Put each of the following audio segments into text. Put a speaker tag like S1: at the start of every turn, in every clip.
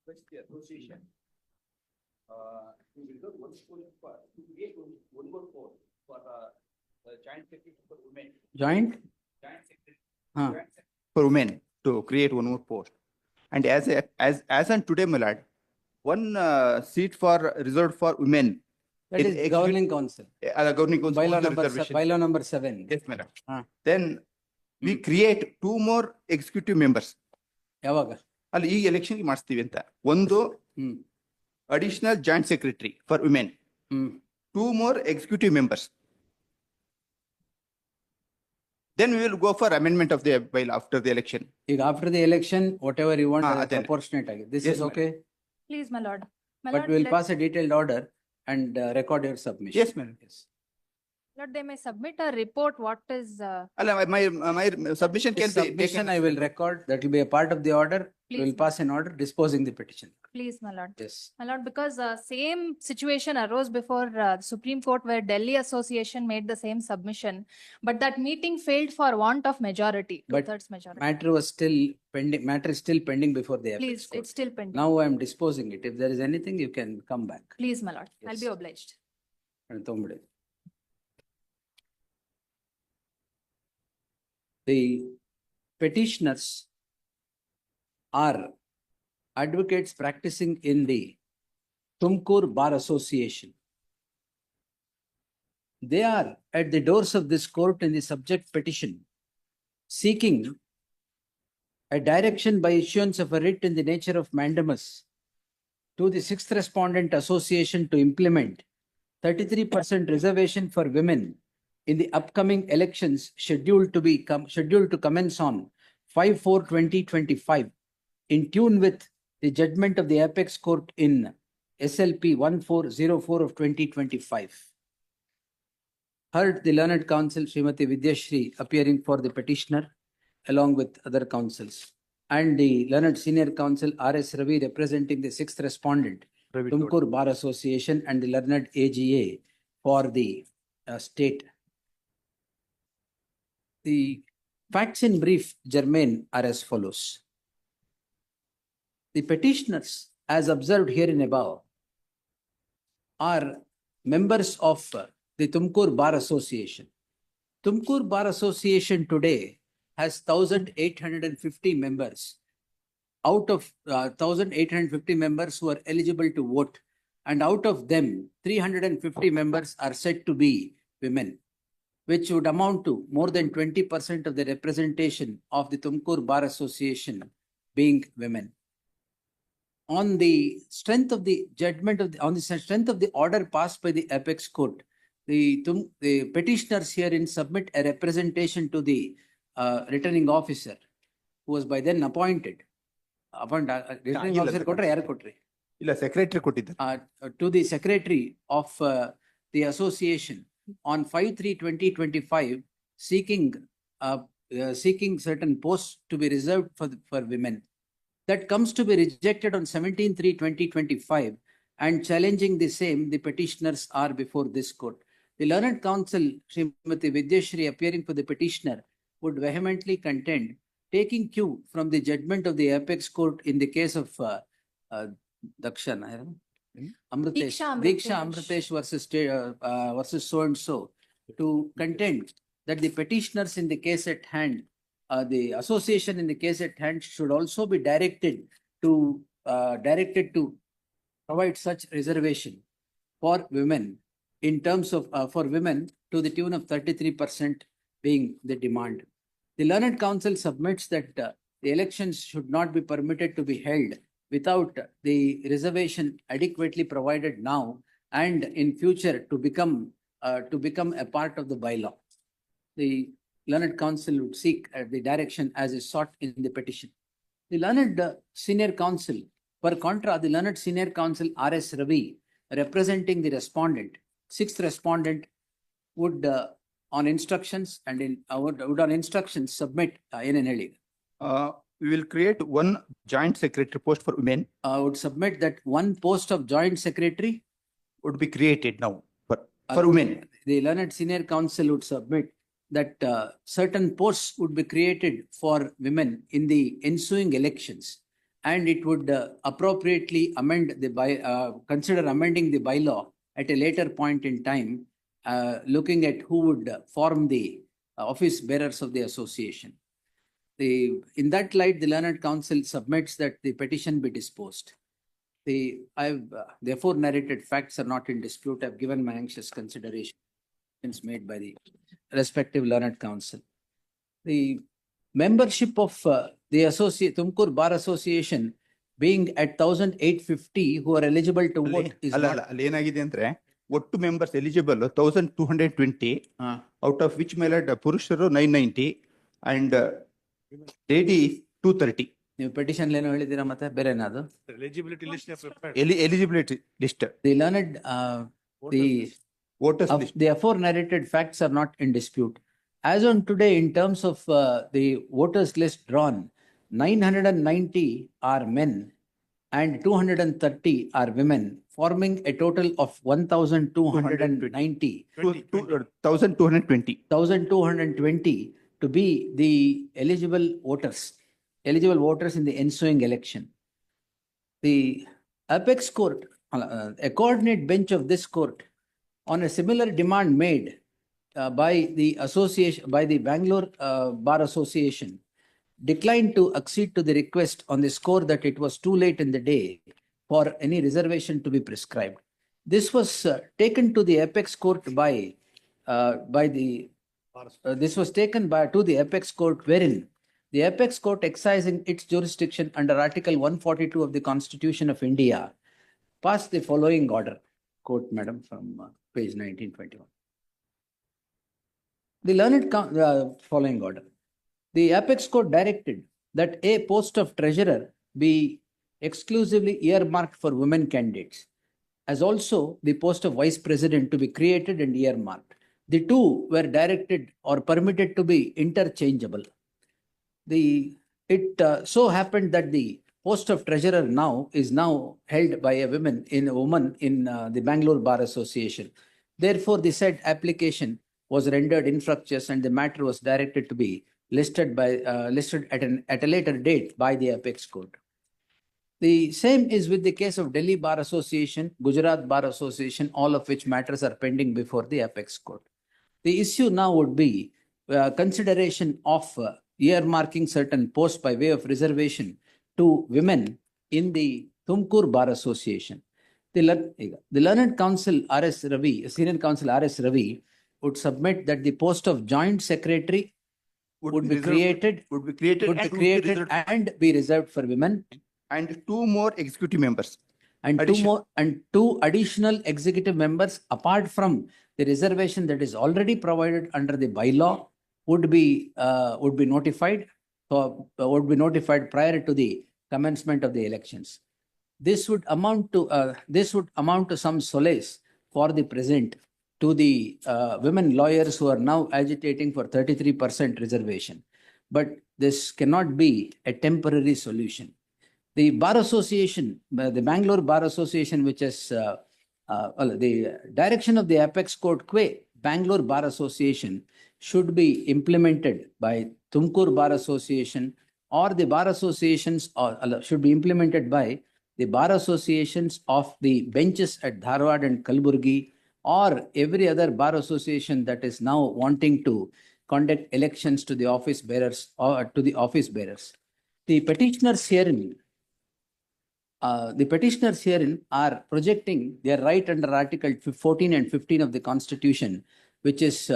S1: request the association to reserve one post for to create one more post for the joint secretary for women.
S2: Joint?
S1: Joint secretary.
S2: Huh.
S1: Joint secretary for women to create one more post. And as on today, my lord, one seat for reserved for women.
S2: That is governing council.
S1: Governing council.
S2: Bylaw number 7.
S1: Yes, madam. Then we create 2 more executive members.
S2: ಯಾವಾಗ?
S1: ಅಲ್ಲಿ ಈ election ಮಾಡಿಸ್ತೀವಿ ಅಂತ. ಒಂದು additional joint secretary for women. 2 more executive members. Then we will go for amendment of the bylaw after the election.
S2: ಈಗ after the election, whatever you want, proportionate ಆಗಿ. This
S1: Yes,
S2: is okay.
S3: Please, my lord. My
S2: But
S3: lord,
S2: we will pass a detailed order and record your submission.
S1: Yes, madam.
S2: Yes.
S3: Lord, they may submit a report. What is?
S1: My submission can be
S2: Submission
S1: taken.
S2: I will record. That will be a part of the order. We
S3: Please,
S2: will pass an order disposing the petition.
S3: Please, my lord.
S2: Yes.
S3: My lord, because same situation arose before Supreme Court where Delhi Association made the same submission, but that meeting failed for want of majority,
S2: But
S3: 2/3 majority.
S2: Matter was still pending. Matter is still pending before the
S3: Please,
S2: apex court.
S3: it's still pending.
S2: Now I am disposing it. If there is anything, you can come back.
S3: Please, my lord. I'll
S2: Yes.
S3: be obliged.
S2: And ತೊಗೊಂಬಿಡಿ. The petitioners are advocates practicing in the Tumkur Bar Association. They are at the doors of this court in the subject petition, seeking a direction by issuance of a writ in the nature of mandamus to the 6th Respondent Association to implement 33% reservation for women in the upcoming elections scheduled to commence on 5/4/2025 in tune with the judgment of the Apex Court in SLP 1404 of 2025. Heard the learned counsel Srimati Vidyashri appearing for the petitioner along with other counsels, and the learned senior counsel R.S. Ravi representing the 6th respondent, Tumkur Bar Association, and the learned AGA for the state. The facts in brief, Germain, are as follows. The petitioners, as observed herein above, are members of the Tumkur Bar Association. Tumkur Bar Association today has 1,850 members. Out of 1,850 members who are eligible to vote, and out of them, 350 members are said to be women, which would amount to more than 20% of the representation of the Tumkur Bar Association being women. On the strength of the judgment on the strength of the order passed by the Apex Court, the petitioners herein submit a representation to the returning officer, who was by then appointed. Returning officer kotre yaru kotri?
S1: ಇಲ್ಲ secretary ಕೊಟ್ಟಿದ್ದಾರೆ.
S2: To the secretary of the association on 5/3/2025, seeking certain posts to be reserved for women. That comes to be rejected on 17/3/2025, and challenging the same, the petitioners are before this court. The learned counsel Srimati Vidyashri appearing for the petitioner would vehemently contend, taking cue from the judgment of the Apex Court in the case of Diksha Amritesh versus so and so, to contend that the petitioners in the case at hand, the association in the case at hand, should also be directed to provide such reservation for women in terms of for women to the tune of 33% being the demand. The learned counsel submits that the elections should not be permitted to be held without the reservation adequately provided now and in future to become a part of the bylaw. The learned counsel would seek the direction as is sought in the petition. The learned senior counsel, per contra, the learned senior counsel R.S. Ravi, representing the respondent, 6th respondent, would on instructions submit in an early.
S1: We will create one joint secretary post for women.
S2: Would submit that one post of joint secretary
S1: would be created now for women.
S2: The learned senior counsel would submit that certain posts would be created for women in the ensuing elections, and it would appropriately consider amending the bylaw at a later point in time, looking at who would form the office bearers of the association. In that light, the learned counsel submits that the petition be disposed. I've therefore narrated facts are not in dispute. I've given my anxious consideration made by the respective learned counsel. The membership of the Tumkur Bar Association being at 1,850 who are eligible to vote is not.
S4: ಅಲ್ಲಿ ಏನಾಗಿದೆ ಅಂದ್ರೆ ಒಟ್ಟು members eligible 1220 out of which ಮೇಲೆ ಪುರುಷರು 990 and lady 230.
S2: ನೀವು petition ಏನೋ ಹೇಳಿದ್ದೀರಾ ಮತ್ತೆ ಬೇರೆ ಏನಾದ್ರು
S4: eligibility list
S2: the learned the
S4: voters
S2: of
S4: list.
S2: the afore narrated facts are not in dispute. As on today, in terms of the voters list drawn, 990 are men and 230 are women, forming a total of 1,290.
S4: 1220.
S2: 1,220 to be the eligible voters in the ensuing election. The apex court, a coordinate bench of this court, on a similar demand made by the association, by the Bangalore Bar Association, declined to accede to the request on the score that it was too late in the day for any reservation to be prescribed. This was taken to the apex court to the apex court, wherein the apex court, exercising its jurisdiction under Article 142 of the Constitution of India, passed the following order. Quote, madam, from page 1921. The learned following order. The apex court directed that a post of treasurer be exclusively earmarked for women candidates, as also the post of vice president to be created and earmarked. The two were directed or permitted to be interchangeable. It so happened that the post of treasurer is now held by a woman in the Bangalore Bar Association. Therefore, the said application was rendered infructuous and the matter was directed to be listed at a later date by the apex court. The same is with the case of Delhi Bar Association, Gujarat Bar Association, all of which matters are pending before the apex court. The issue now would be consideration of earmarking certain posts by way of reservation to women in the Tumkur Bar Association. The learned counsel R.S. Ravi, senior counsel R.S. Ravi, would submit that the post of joint secretary would be created and be reserved for women,
S4: and two more executive members.
S2: and two additional executive members apart from the reservation that is already provided under the bylaw would be notified prior to the commencement of the elections. This would amount to some solace for the present to the women lawyers who are now agitating for 33% reservation. But this cannot be a temporary solution. The Bar Association, the Bangalore Bar Association, which is the direction of the apex court, Bangalore Bar Association should be implemented by Tumkur Bar Association, or the bar associations should be implemented by the bar associations of the benches at Dharwad and Kalburgi, or every other bar association that is now wanting to conduct elections to the office bearers The petitioners herein are projecting their right under Article 14 and 15 of the Constitution, which is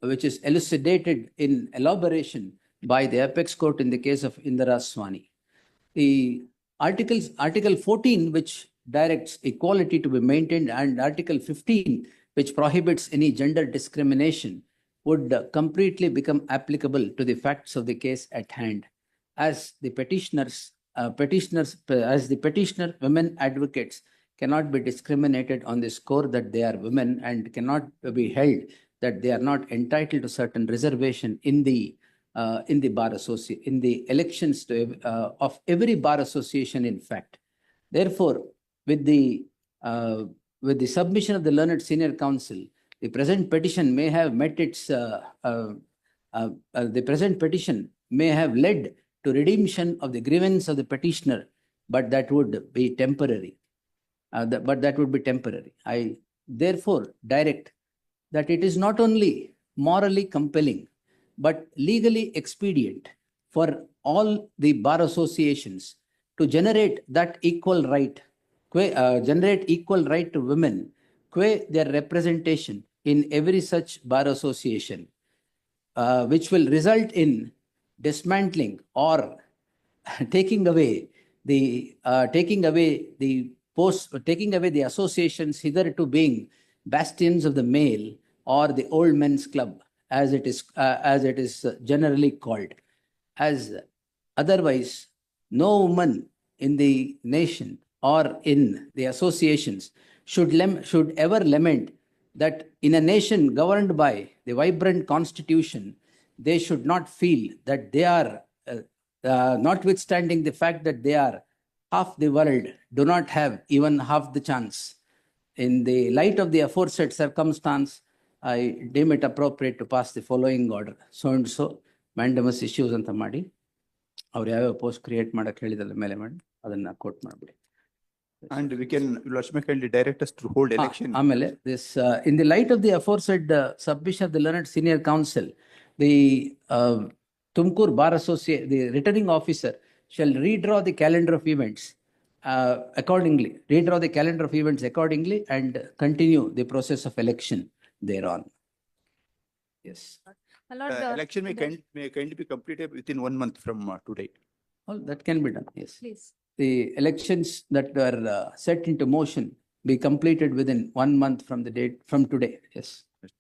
S2: elucidated in elaboration by the apex court in the case of Indira Swani. The Article 14, which directs equality to be maintained, and Article 15, which prohibits any gender discrimination, would completely become applicable to the facts of the case at hand, as the petitioner women advocates cannot be discriminated on the score that they are women, and cannot be held that they are not entitled to certain reservation in the bar association, in the elections of every bar association, in fact. Therefore, with the submission of the learned senior counsel, the present petition may have met its the present petition may have led to redemption of the grievance of the petitioner, but that would be temporary. But that would be temporary. I therefore direct that it is not only morally compelling, but legally expedient for all the bar associations to generate that equal right, generate equal right to women, their representation in every such bar association, which will result in dismantling or taking away the associations hitherto being bastions of the male or the old men's club, as it is generally called. As otherwise, no woman in the nation or in the associations should ever lament that in a nation governed by the vibrant constitution, they should not feel that they are, notwithstanding the fact that they are half the world, do not have even half the chance. In the light of the aforesaid circumstance, I deem it appropriate to pass the following order. So and so, mandamus issues anta ಮಾಡಿ ಅವ್ರು ಯಾವ್ಯಾವ post create ಮಾಡಕ್ ಹೇಳಿದಲ್ಲ ಮೇಲೆ ಮಾಡಿ ಅದನ್ನ coat ಮಾಡ್ಬಿಡಿ.
S4: And we can, Lakshmi kindly direct us to hold election.
S2: ಆಮೇಲೆ this in the light of the aforesaid submission of the learned senior counsel, the Tumkur Bar Association, the returning officer shall redraw the calendar of events accordingly, and continue the process of election thereon. Yes.
S3: My lord,
S4: Election may kindly be completed within 1 month from today.
S2: Well, that can be done, yes.
S3: please.
S2: The elections that were set into motion be completed within 1 month from the date, from today, yes.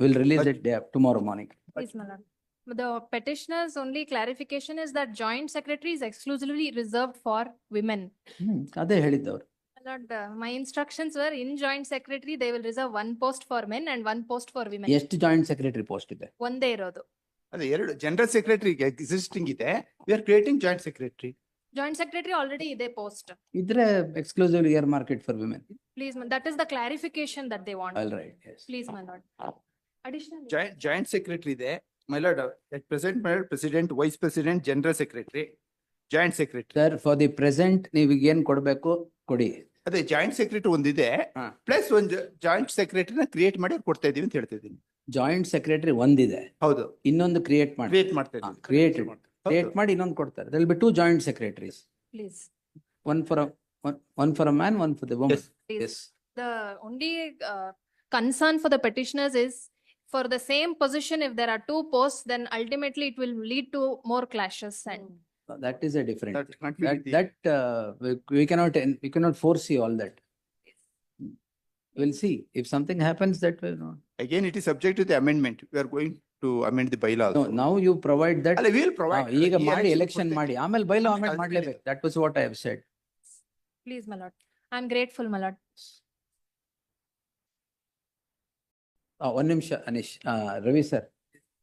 S2: We'll release it tomorrow morning.
S3: Please, my lord. The petitioner's only clarification is that joint secretary is exclusively reserved for women.
S2: ಅದೇ ಹೇಳಿದ್ದವ್ರು.
S3: My lord, my instructions were in joint secretary, they will reserve 1 post for men and 1 post for women.
S2: ಎಷ್ಟು joint secretary post ಇದೆ?
S3: ಒಂದೇ ಇರೋದು.
S4: ಅದೇ ಎರಡು general secretary existing ಇದೆ. We are creating joint secretary.
S3: Joint secretary already ಇದೆ post.
S2: ಇದ್ರೆ exclusive year market for women.
S3: Please, that is the clarification that they want.
S2: All right, yes.
S3: Please, my lord. Additional.
S4: Joint secretary ಇದೆ. My lord, at present, my lord, president, vice president, general secretary, joint secretary.
S2: Sir, for the present, ನೀವು ಏನ್ ಕೊಡ್ಬೇಕು ಕೊಡಿ.
S4: ಅದೇ joint secretary ಒಂದಿದೆ, plus ಒಂದು joint ಸೆಕ್ರೆಟರಿನ create ಮಾಡಿ ಅವ್ರು ಕೊಡ್ತಾ ಇದೀವಿ ಅಂತ ಹೇಳ್ತಾ ಇದ್ದೀನಿ.
S2: ಜಾಯಿಂಟ್ ಸೆಕ್ರೆಟರಿ ಒಂದಿದೆ,
S4: ಹೌದು,
S2: ಇನ್ನೊಂದು ಕ್ರಿಯೇಟ್
S4: ಮಾಡ್ತಾ ಇದ್ದೀವಿ.
S2: ಕ್ರಿಯೇಟ್ ಮಾಡಿ ಇನ್ನೊಂದು ಕೊಡ್ತಾರೆ. There will be 2 joint secretaries.
S3: Please.
S2: One for a man, one for the woman.
S3: Please.
S2: Yes.
S3: The only concern for the petitioners is for the same position, if there are 2 posts, then ultimately it will lead to more clashes and.
S2: That is a different.
S4: That can't be the-
S2: We cannot foresee all that. We'll see if something happens that way. No.
S4: Again, it is subject to the amendment. We are going to amend the bylaw.
S2: No, now you provide that.
S4: ಅಲ್ಲ, we will provide.
S2: ಈಗ
S4: ಈ
S2: ಮಾಡಿ
S4: election
S2: election
S4: ಕೊಡ್ತಾ
S2: ಮಾಡಿ
S4: ಇದ್ದೀವಿ.
S2: ಆಮೇಲೆ ಬೈಲೋ ಆಮೇಲೆ
S4: ಅದು
S2: ಮಾಡ್ಲೇಬೇಕು. That was what I have said.
S3: Please, my lord. I am grateful, my lord.
S2: One ನಿಮಿಷ Anish. Ravi sir,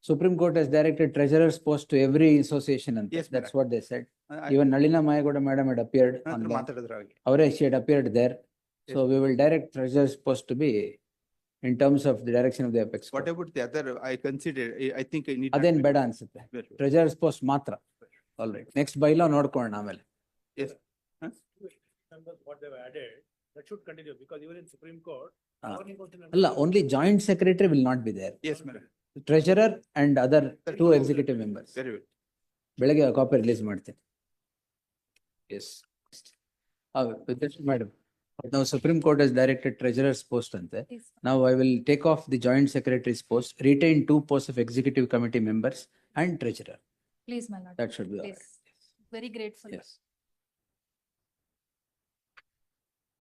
S2: Supreme Court has directed treasurer's post to every association and
S4: Yes,
S2: that's
S4: madam.
S2: what they said. Even Nalina Mayagoda madam had appeared on
S4: ನಾನು
S2: that.
S4: ಮಾತಾಡಿದ್ರ ಹಾಗೆ.
S2: She had appeared there. So we will direct treasurer's post to be in terms of the direction of the apex court.
S4: What about the other? I consider, I think I need.
S2: ಅದೇನ್ ಬೇಡ ಅನ್ಸುತ್ತೆ. Treasurer's post ಮಾತ್ರ. All right. Next bylaw ನೋಡ್ಕೊಳ್ಳೋಣ ಆಮೇಲೆ.
S4: Yes.
S1: Members, what they've added, that should continue, because even in Supreme Court. governing council members-
S2: ಅಲ್ಲ, only joint secretary will not be there.
S4: Yes, madam.
S2: Treasurer and other 2 executive members.
S4: Very well.
S2: ಬೆಳಗ್ಗೆ copy release ಮಾಡ್ತೀನಿ. Yes. Madam. Now Supreme Court has directed treasurer's post ante.
S3: Please.
S2: Now I will take off the joint secretary's post, retain 2 posts of executive committee members and treasurer.
S3: Please, my lord.
S2: That should be all
S3: Please.
S2: right.
S3: Very grateful.
S2: Yes.